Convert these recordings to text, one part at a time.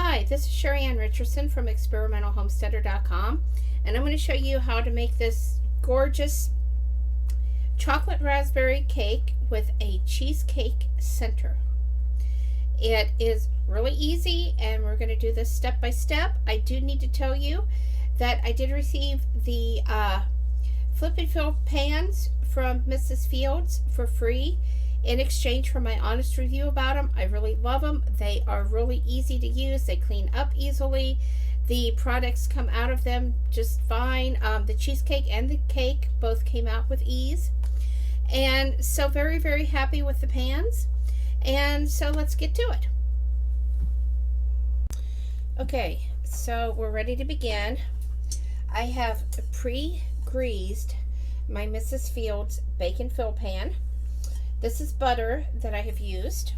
Hi, this is Sheri Ann Richerson from experimentalhomesteader.com, and I'm going to show you how to make this gorgeous chocolate raspberry cake with a cheesecake center. It is really easy, and we're going to do this step by step. I do need to tell you that I did receive the flip and fill pans from Mrs. Fields for free in exchange for my honest review about them. I really love them. They are really easy to use. They clean up easily. The products come out of them just fine. The cheesecake and the cake both came out with ease. And so very, very happy with the pans. And so let's get to it. Okay, so we're ready to begin. I have pre-greased my Mrs. Fields bacon fill pan. This is butter that I have used,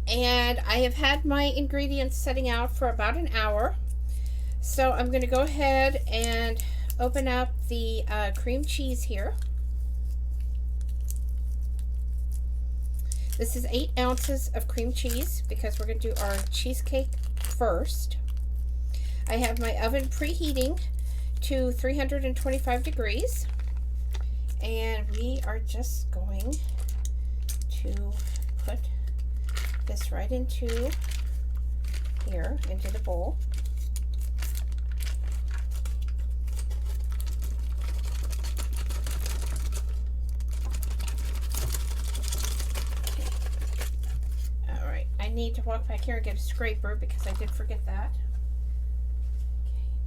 and I have had my ingredients setting out for about an hour. So I'm going to go ahead and open up the cream cheese here. This is 8 ounces of cream cheese because we're going to do our cheesecake first. I have my oven preheating to 325 degrees. And we are just going to put this right into here, into the bowl. Okay. All right, I need to walk back here and get a scraper because I did forget that.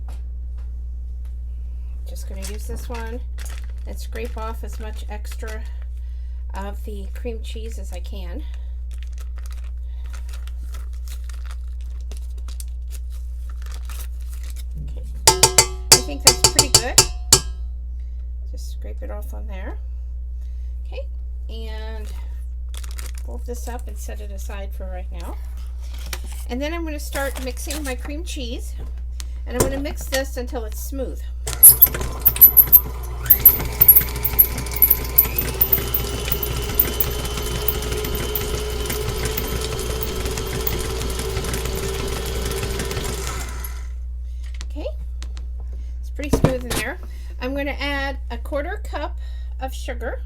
Okay. Just going to use this one and scrape off as much extra of the cream cheese as I can. Okay. I think that's pretty good. Just scrape it off on there. Okay, and fold this up and set it aside for right now. And then I'm going to start mixing my cream cheese, and I'm going to mix this until it's smooth. Pretty smooth in there. I'm going to add a 1/4 cup of sugar,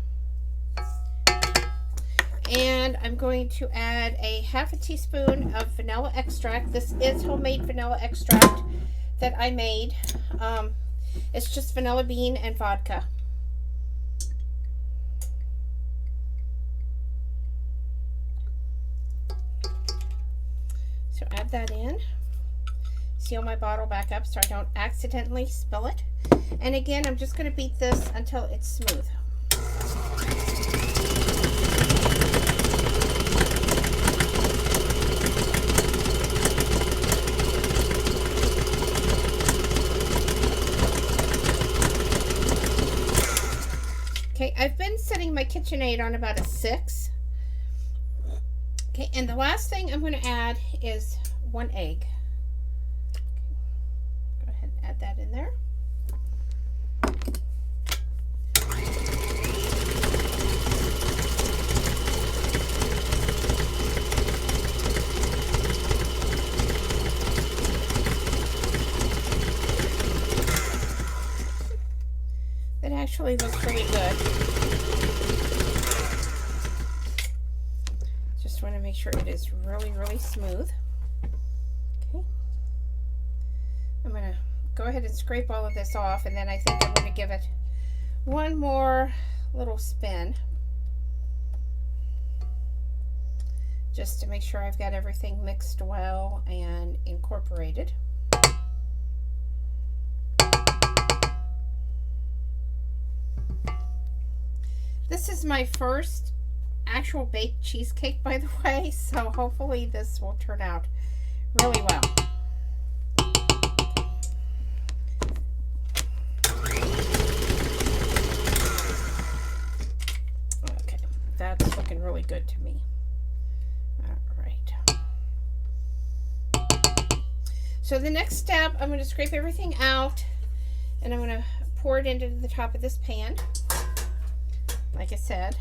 and I'm going to add a 1/2 teaspoon of vanilla extract. This is homemade vanilla extract that I made. It's just vanilla bean and vodka. So add that in. Seal my bottle back up so I don't accidentally spill it. And again, I'm just going to beat this until it's smooth. Okay, I've been setting my KitchenAid on about a 6. Okay, and the last thing I'm going to add is 1 egg. Add that in there. That actually looks really good. Just want to make sure it is really, really smooth. Okay. I'm going to go ahead and scrape all of this off, and then I think I'm going to give it one more little spin just to make sure I've got everything mixed well and incorporated. This is my first actual baked cheesecake, by the way, so hopefully this will turn out really well. That's looking really good to me. All right. So the next step, I'm going to scrape everything out, and I'm going to pour it into the top of this pan. Like I said,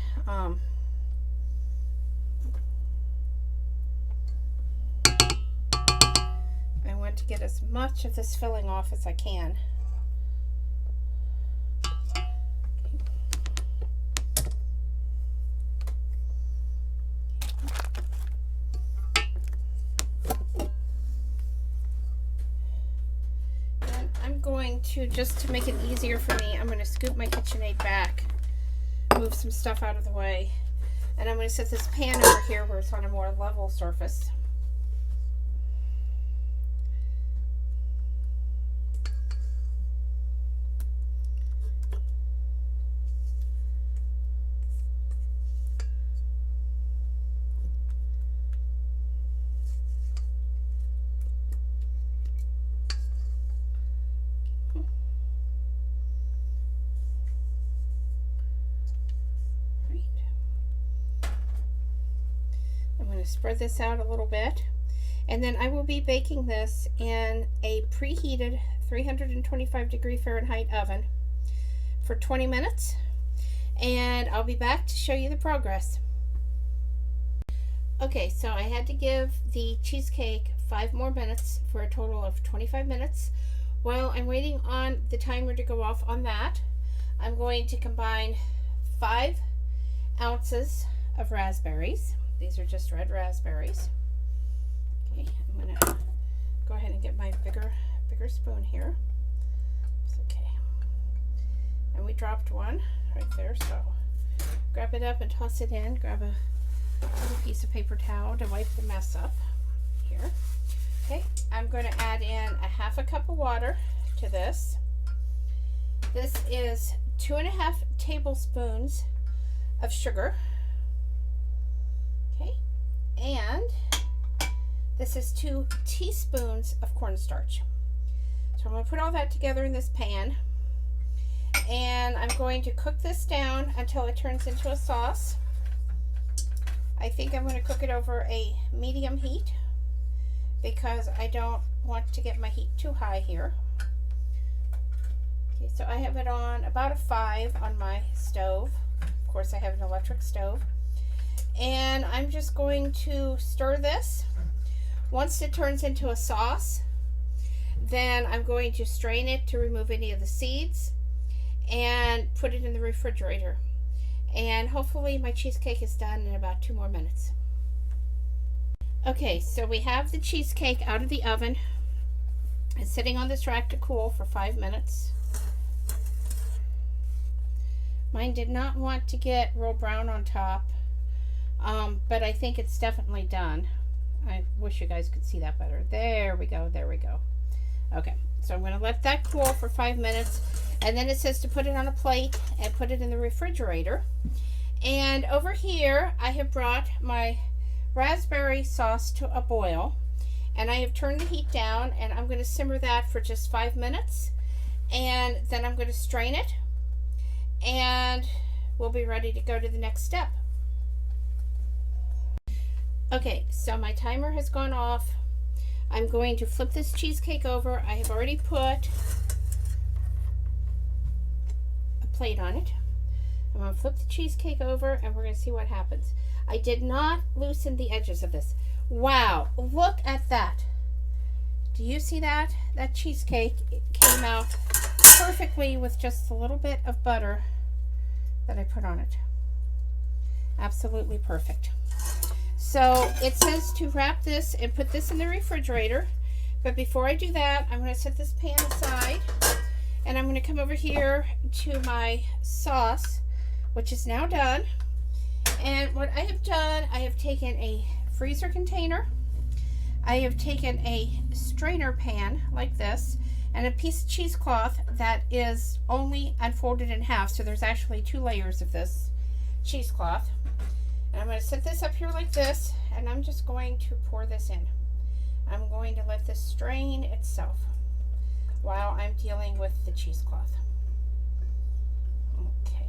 want to get as much of this filling off as I can. And I'm going to, just to make it easier for me, I'm going to scoop my KitchenAid back, move some stuff out of the way, and I'm going to set this pan over here where it's on a more level surface. Spread this out a little bit, and then I will be baking this in a preheated 325-degree Fahrenheit oven for 20 minutes, and I'll be back to show you the progress. Okay, so I had to give the cheesecake 5 more minutes for a total of 25 minutes. While I'm waiting on the timer to go off on that, I'm going to combine 5 ounces of raspberries. These are just red raspberries. Okay, I'm going to go ahead and get my bigger spoon here. It's okay. And we dropped one right there, so grab it up and toss it in. Grab a little piece of paper towel to wipe the mess up here. Okay, I'm going to add in a half a cup of water to this. This is 2.5 tablespoons of sugar. Okay, and this is 2 teaspoons of cornstarch. So I'm going to put all that together in this pan, and I'm going to cook this down until it turns into a sauce. I think I'm going to cook it over a medium heat because I don't want to get my heat too high here. Okay, so I have it on about a 5 on my stove. Of course, I have an electric stove. And I'm just going to stir this. Once it turns into a sauce, then I'm going to strain it to remove any of the seeds and put it in the refrigerator. And hopefully my cheesecake is done in about 2 more minutes. Okay, so we have the cheesecake out of the oven. It's sitting on this rack to cool for 5 minutes. Mine did not want to get real brown on top. But I think it's definitely done. I wish you guys could see that better. There we go, there we go. Okay, so I'm going to let that cool for 5 minutes, and then it says to put it on a plate and put it in the refrigerator. And over here, I have brought my raspberry sauce to a boil, and I have turned the heat down, and I'm going to simmer that for just 5 minutes, and then I'm going to strain it, and we'll be ready to go to the next step. Okay, so my timer has gone off. I'm going to flip this cheesecake over. I have already put a plate on it. I'm going to flip the cheesecake over and we're going to see what happens. I did not loosen the edges of this. Wow, look at that. Do you see that? That cheesecake came out perfectly with just a little bit of butter that I put on it. Absolutely perfect. So it says to wrap this and put this in the refrigerator, but before I do that, I'm going to set this pan aside, and I'm going to come over here to my sauce, which is now done. And what I have done, I have taken a freezer container, I have taken a strainer pan like this, and a piece of cheesecloth that is only unfolded in half, so there's actually 2 layers of this cheesecloth. And I'm going to set this up here like this, and I'm just going to pour this in. I'm going to let this strain itself while I'm dealing with the cheesecloth. Okay.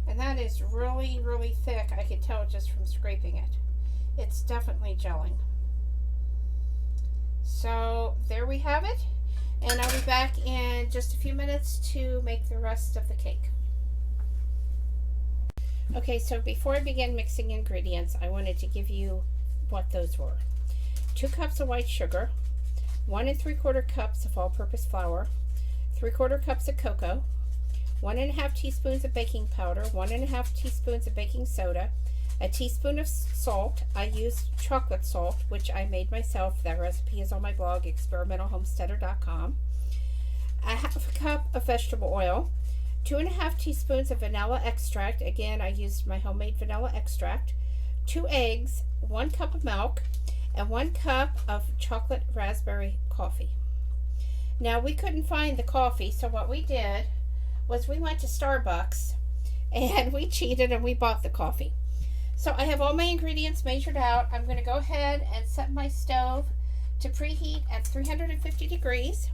And that is really, really thick. I can tell just from scraping it. It's definitely gelling. So there we have it. And I'll be back in just a few minutes to make the rest of the cake. Okay, so before I begin mixing ingredients, I wanted to give you what those were. 2 cups of white sugar, 1 3/4 cups of all-purpose flour, 3/4 cups of cocoa, 1 1/2 teaspoons of baking powder, 1 1/2 teaspoons of baking soda, a teaspoon of salt. I used chocolate salt, which I made myself. That recipe is on my blog, experimentalhomesteader.com. A 1/2 cup of vegetable oil, 2 1/2 teaspoons of vanilla extract. Again, I used my homemade vanilla extract. 2 eggs, 1 cup of milk, and 1 cup of chocolate raspberry coffee. Now, we couldn't find the coffee, so what we did was we went to Starbucks and we cheated and we bought the coffee. So I have all my ingredients measured out. I'm going to go ahead and set my stove to preheat at 350 degrees.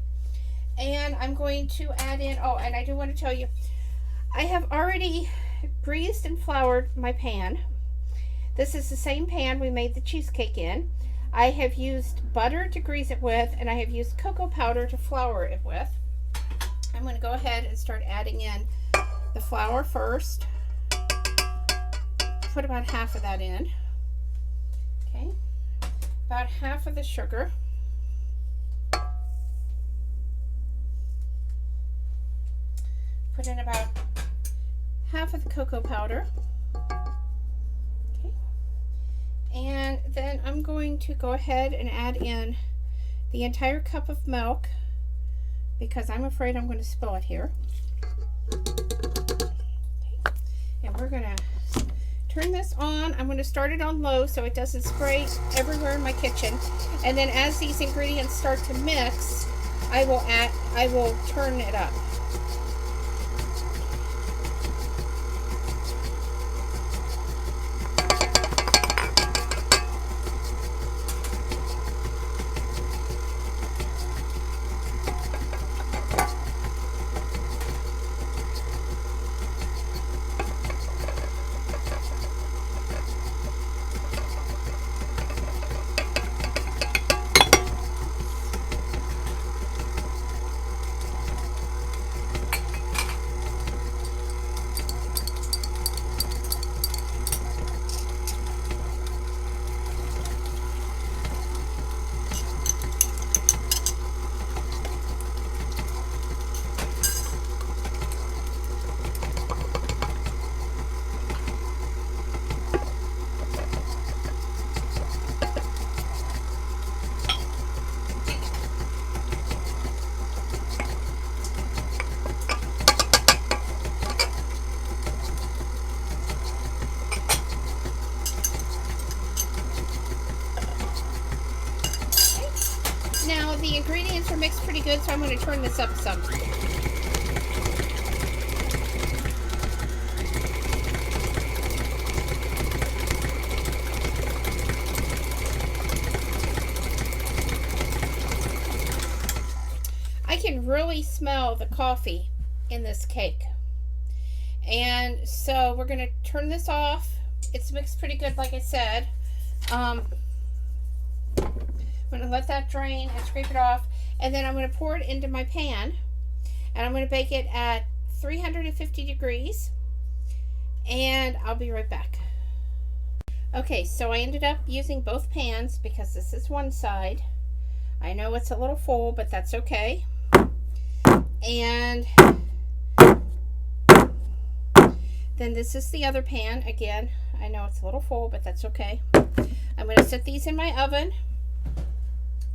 And I'm going to add in, oh, and I do want to tell you, I have already greased and floured my pan. This is the same pan we made the cheesecake in. I have used butter to grease it with, and I have used cocoa powder to flour it with. I'm going to go ahead and start adding in the flour first. Put about half of that in. Okay. About half of the sugar. Put in about half of the cocoa powder. Okay. And then I'm going to go ahead and add in the entire cup of milk because I'm afraid I'm going to spill it here. Okay. And we're going to turn this on. I'm going to start it on low so it doesn't spray everywhere in my kitchen. And then as these ingredients start to mix, I will turn it up. Now the ingredients are mixed pretty good, so I'm going to turn this up some. I can really smell the coffee in this cake. And so we're going to turn this off. It's mixed pretty good, like I said. I'm going to let that drain and scrape it off, and then I'm going to pour it into my pan, and I'm going to bake it at 350 degrees, and I'll be right back. Okay, so I ended up using both pans because this is one side. I know it's a little full, but that's okay. And then this is the other pan. Again, I know it's a little full, but that's okay. I'm going to set these in my oven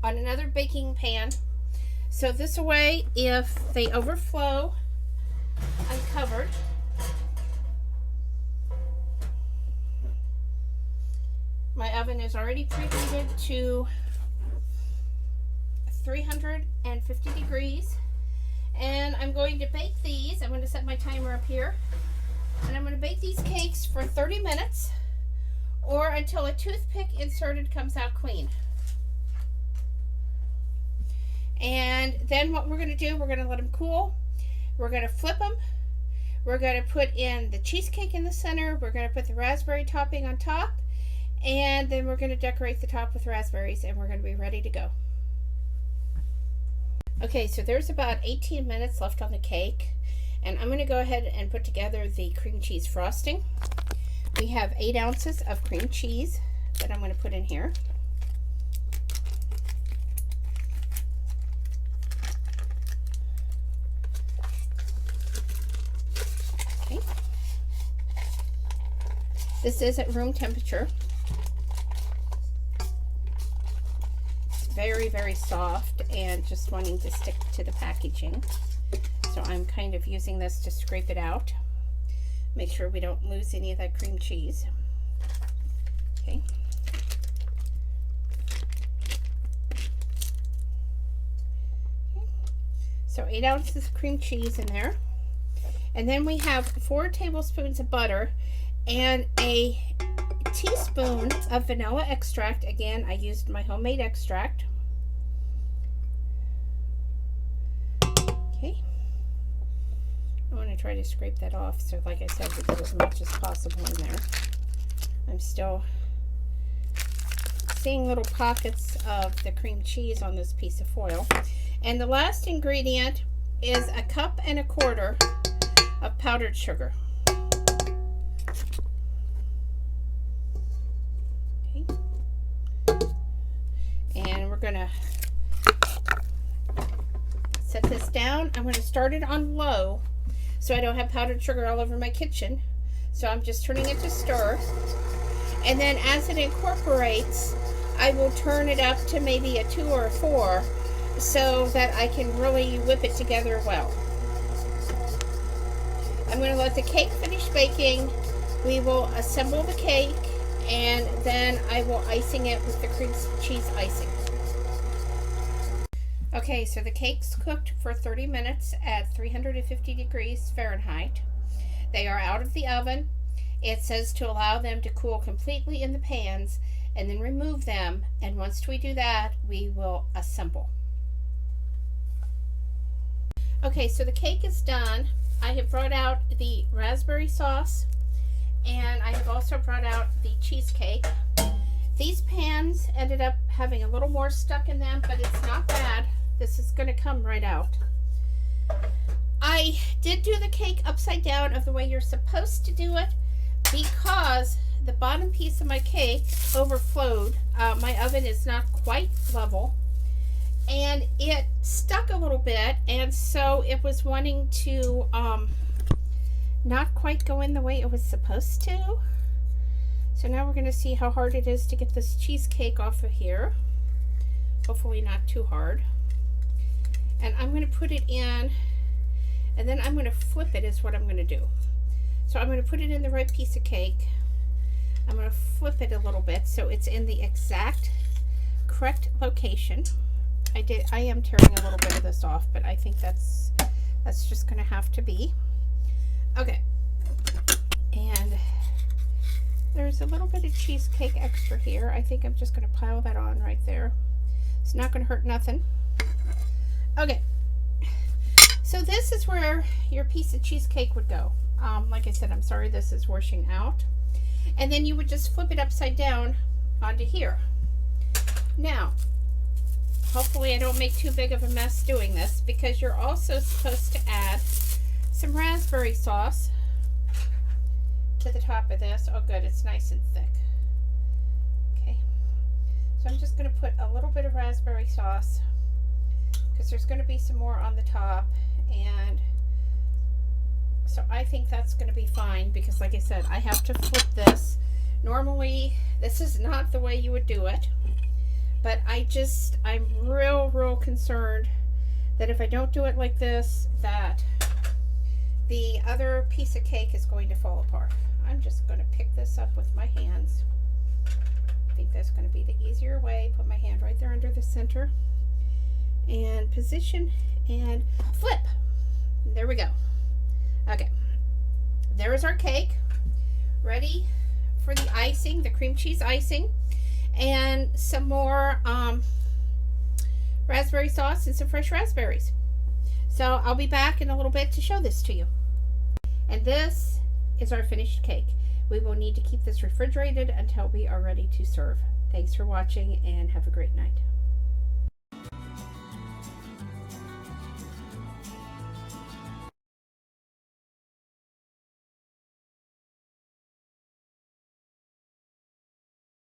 on another baking pan, so this way if they overflow, I'm covered. My oven is already preheated to 350 degrees, and I'm going to bake these. I'm going to set my timer up here, and I'm going to bake these cakes for 30 minutes or until a toothpick inserted comes out clean. And then what we're going to do, we're going to let them cool. We're going to flip them. We're going to put in the cheesecake in the center. We're going to put the raspberry topping on top. And then we're going to decorate the top with raspberries, and we're going to be ready to go. Okay, so there's about 18 minutes left on the cake. And I'm going to go ahead and put together the cream cheese frosting. We have 8 ounces of cream cheese that I'm going to put in here. Okay. This is at room temperature. It's very, very soft and just wanting to stick to the packaging. So I'm kind of using this to scrape it out. Make sure we don't lose any of that cream cheese. Okay. So 8 ounces of cream cheese in there. And then we have 4 tablespoons of butter and a teaspoon of vanilla extract. Again, I used my homemade extract. Okay. I want to try to scrape that off, so like I said, we put as much as possible in there. I'm still seeing little pockets of the cream cheese on this piece of foil. And the last ingredient is 1.25 cups of powdered sugar. Okay. And we're going to set this down. I'm going to start it on low, so I don't have powdered sugar all over my kitchen. So I'm just turning it to stir. And then as it incorporates, I will turn it up to maybe a 2 or a 4 so that I can really whip it together well. I'm going to let the cake finish baking. We will assemble the cake and then I will icing it with the cream cheese icing. Okay, so the cake's cooked for 30 minutes at 350 degrees Fahrenheit. They are out of the oven. It says to allow them to cool completely in the pans and then remove them. And once we do that, we will assemble. Okay, so the cake is done. I have brought out the raspberry sauce and I have also brought out the cheesecake. These pans ended up having a little more stuck in them, but it's not bad. This is going to come right out. I did do the cake upside down of the way you're supposed to do it because the bottom piece of my cake overflowed. My oven is not quite level and it stuck a little bit, and so it was wanting to not quite go in the way it was supposed to. So now we're going to see how hard it is to get this cheesecake off of here. Hopefully not too hard. And I'm going to put it in, and then I'm going to flip it is what I'm going to do. So I'm going to put it in the right piece of cake. I'm going to flip it a little bit so it's in the exact correct location. I am tearing a little bit of this off, but I think that's just going to have to be. Okay. And there's a little bit of cheesecake extra here. I think I'm just going to pile that on right there. It's not going to hurt nothing. Okay, so this is where your piece of cheesecake would go. Like I said, I'm sorry this is washing out. And then you would just flip it upside down onto here. Now, hopefully I don't make too big of a mess doing this, because you're also supposed to add some raspberry sauce to the top of this. Oh good, it's nice and thick. Okay, so I'm just going to put a little bit of raspberry sauce because there's going to be some more on the top, and so I think that's going to be fine, because like I said, I have to flip this. Normally this is not the way you would do it, but I'm real concerned that if I don't do it like this, that the other piece of cake is going to fall apart. I'm just going to pick this up with my hands. I think that's going to be the easier way. Put my hand right there under the center and position and flip. There we go. Okay, there's our cake ready for the icing, the cream cheese icing, and some more raspberry sauce and some fresh raspberries. So I'll be back in a little bit to show this to you. And this is our finished cake. We will need to keep this refrigerated until we are ready to serve. Thanks for watching and have a great night.